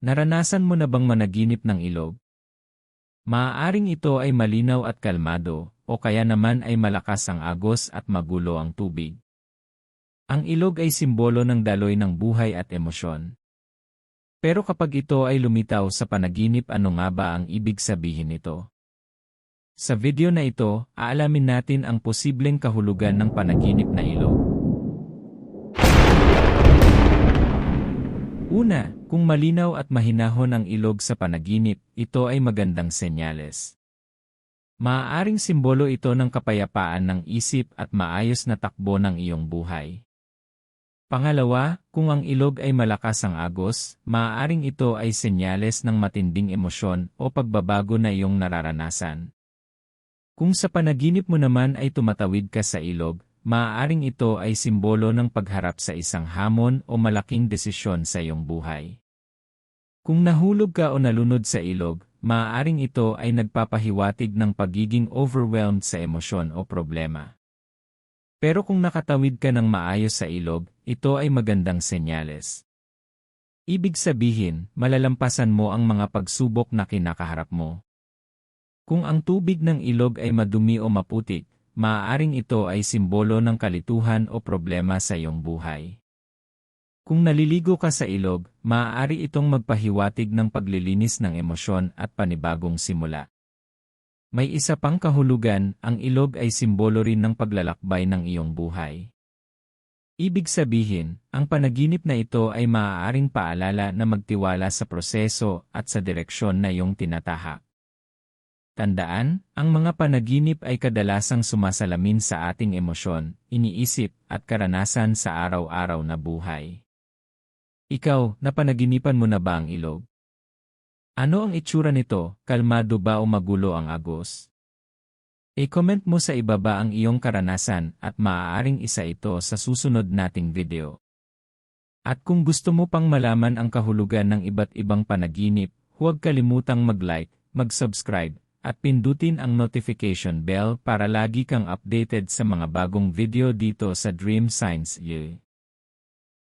Naranasan mo na bang managinip ng ilog? Maaaring ito ay malinaw at kalmado, o kaya naman ay malakas ang agos at magulo ang tubig. Ang ilog ay simbolo ng daloy ng buhay at emosyon. Pero kapag ito ay lumitaw sa panaginip, ano nga ba ang ibig sabihin nito? Sa video na ito, aalamin natin ang posibleng kahulugan ng panaginip na ilog. Una, kung malinaw at mahinahon ang ilog sa panaginip, ito ay magandang senyales. Maaaring simbolo ito ng kapayapaan ng isip at maayos na takbo ng iyong buhay. Pangalawa, kung ang ilog ay malakas ang agos, maaaring ito ay senyales ng matinding emosyon o pagbabago na iyong nararanasan. Kung sa panaginip mo naman ay tumatawid ka sa ilog, maaaring ito ay simbolo ng pagharap sa isang hamon o malaking desisyon sa iyong buhay. Kung nahulog ka o nalunod sa ilog, maaaring ito ay nagpapahiwatig ng pagiging overwhelmed sa emosyon o problema. Pero kung nakatawid ka ng maayos sa ilog, ito ay magandang senyales. Ibig sabihin, malalampasan mo ang mga pagsubok na kinakaharap mo. Kung ang tubig ng ilog ay madumi o maputik, maaaring ito ay simbolo ng kalituhan o problema sa iyong buhay. Kung naliligo ka sa ilog, maaari itong magpahiwatig ng paglilinis ng emosyon at panibagong simula. May isa pang kahulugan, ang ilog ay simbolo rin ng paglalakbay ng iyong buhay. Ibig sabihin, ang panaginip na ito ay maaaring paalala na magtiwala sa proseso at sa direksyon na iyong tinatahak. Tandaan, ang mga panaginip ay kadalasang sumasalamin sa ating emosyon, iniisip, at karanasan sa araw-araw na buhay. Ikaw, napanaginipan mo na ba ang ilog? Ano ang itsura nito, kalmado ba o magulo ang agos? I-comment mo sa ibaba ang iyong karanasan at maaaring isa ito sa susunod nating video. At kung gusto mo pang malaman ang kahulugan ng iba't ibang panaginip, huwag kalimutang mag-like, mag-subscribe, at pindutin ang notification bell para lagi kang updated sa mga bagong video dito sa Dream Science U.